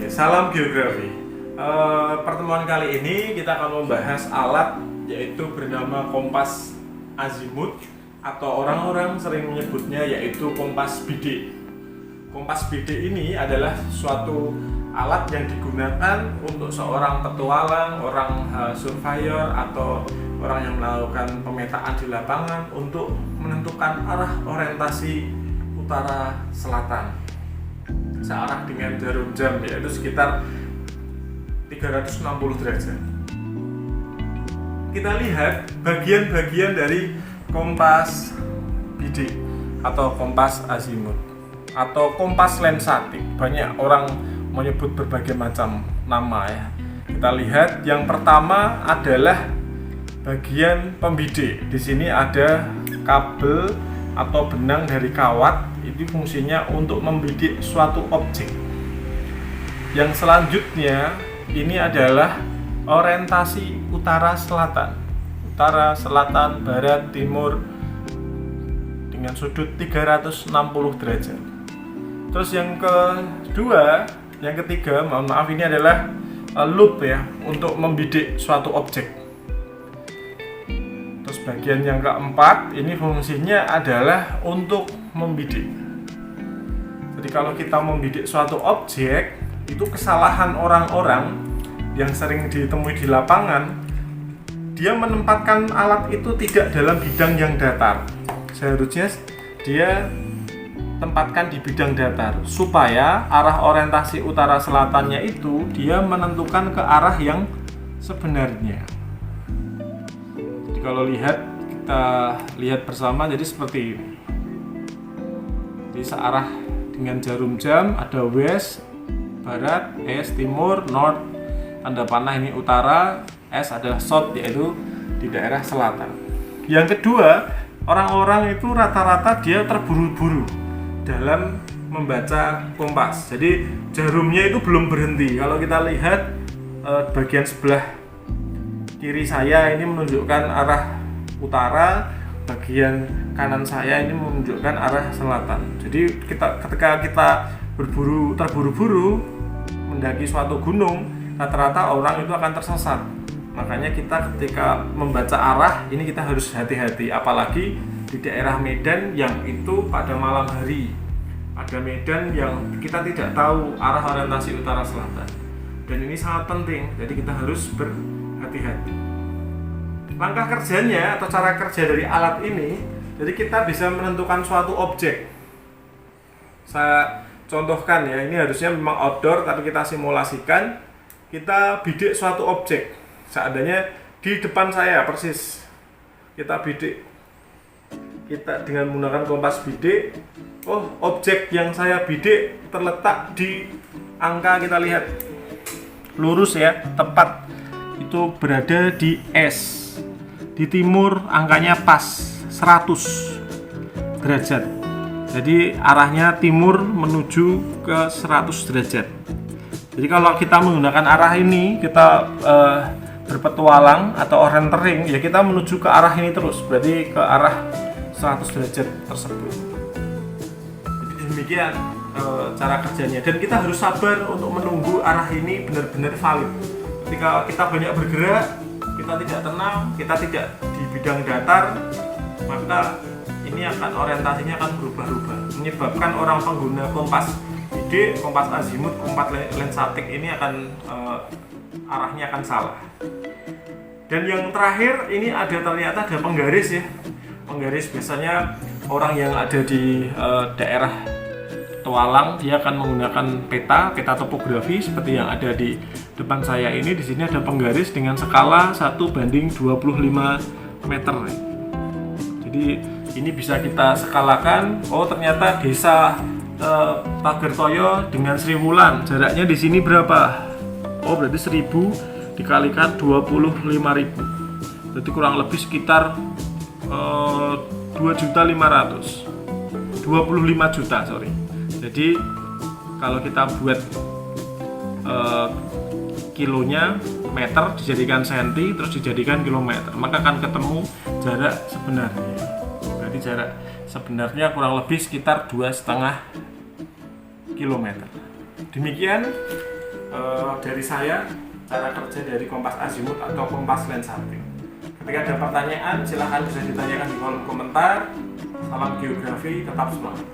Oke, salam geografi. Pertemuan kali ini kita akan membahas alat yaitu bernama kompas azimut atau orang-orang sering menyebutnya yaitu kompas bidik. Kompas bidik ini adalah suatu alat yang digunakan untuk seorang petualang, orang surveyor atau orang yang melakukan pemetaan di lapangan untuk menentukan arah orientasi utara selatan searah dengan jarum jam, yaitu sekitar 360 derajat. Kita lihat bagian-bagian dari kompas bidik atau kompas azimut atau kompas lensatik. Banyak orang menyebut berbagai macam nama ya. Kita lihat yang pertama adalah bagian pembidik. Di sini ada kabel atau benang dari kawat. Ini fungsinya untuk membidik suatu objek. Yang selanjutnya ini adalah orientasi utara selatan, barat, timur dengan sudut 360 derajat. Terus yang ketiga, mohon maaf, ini adalah loop ya, untuk membidik suatu objek. Terus bagian yang keempat ini fungsinya adalah untuk membidik. Jadi kalau kita membidik suatu objek, itu kesalahan orang-orang yang sering ditemui di lapangan, dia menempatkan alat itu tidak dalam bidang yang datar. Seharusnya dia tempatkan di bidang datar supaya arah orientasi utara selatannya itu dia menentukan ke arah yang sebenarnya. Jadi kalau kita lihat bersama, jadi seperti ini. Jadi searah dengan jarum jam, ada west, barat, east, timur, north, tanda panah ini utara, S adalah south, yaitu di daerah selatan. Yang kedua, orang-orang itu rata-rata dia terburu-buru dalam membaca kompas. Jadi jarumnya itu belum berhenti. Kalau kita lihat bagian sebelah kiri saya ini menunjukkan arah utara, bagian kanan saya ini menunjukkan arah selatan. Jadi ketika kita terburu-buru mendaki suatu gunung, rata-rata orang itu akan tersesat. Makanya kita ketika membaca arah ini kita harus hati-hati, apalagi di daerah Medan yang itu pada malam hari. Ada Medan yang kita tidak tahu arah orientasi utara selatan. Dan ini sangat penting, jadi kita harus berhati-hati. Langkah kerjanya atau cara kerja dari alat ini, jadi kita bisa menentukan suatu objek. Saya contohkan ya, ini harusnya memang outdoor tapi kita simulasikan. Kita bidik suatu objek. Seandainya di depan saya persis, kita bidik. Kita dengan menggunakan kompas bidik, objek yang saya bidik terletak di angka, kita lihat lurus ya, tepat itu berada di S. Di timur angkanya pas 100 derajat. Jadi arahnya timur menuju ke 100 derajat. Jadi kalau kita menggunakan arah ini, kita berpetualang atau orientering, ya kita menuju ke arah ini terus, berarti ke arah 100 derajat tersebut. Jadi demikian cara kerjanya, dan kita harus sabar untuk menunggu arah ini benar-benar valid. Ketika kita banyak bergerak, kita tidak tenang, kita tidak di bidang datar, maka ini akan orientasinya akan berubah-ubah, menyebabkan orang pengguna kompas bidik, kompas azimut, kompas lensatik ini akan arahnya akan salah. Dan yang terakhir ini ternyata ada penggaris ya. Penggaris biasanya orang yang ada di daerah petualang, dia akan menggunakan peta topografi seperti yang ada di depan saya ini. Di sini ada penggaris dengan skala 1:25 meter. Jadi ini bisa kita skalakan. Ternyata desa Pagertoyo dengan Sri Wulan jaraknya di sini berapa? Berarti 1000 dikalikan 25.000. Berarti kurang lebih sekitar 2.500.000. 25 juta, sorry. Jadi kalau kita buat kilonya meter dijadikan senti terus dijadikan kilometer, maka akan ketemu jarak sebenarnya. Berarti jarak sebenarnya kurang lebih sekitar 2,5 km. Demikian dari saya cara kerja dari kompas azimut atau kompas lens samping. Ketika ada pertanyaan silahkan bisa ditanyakan di kolom komentar. Salam geografi, tetap semangat.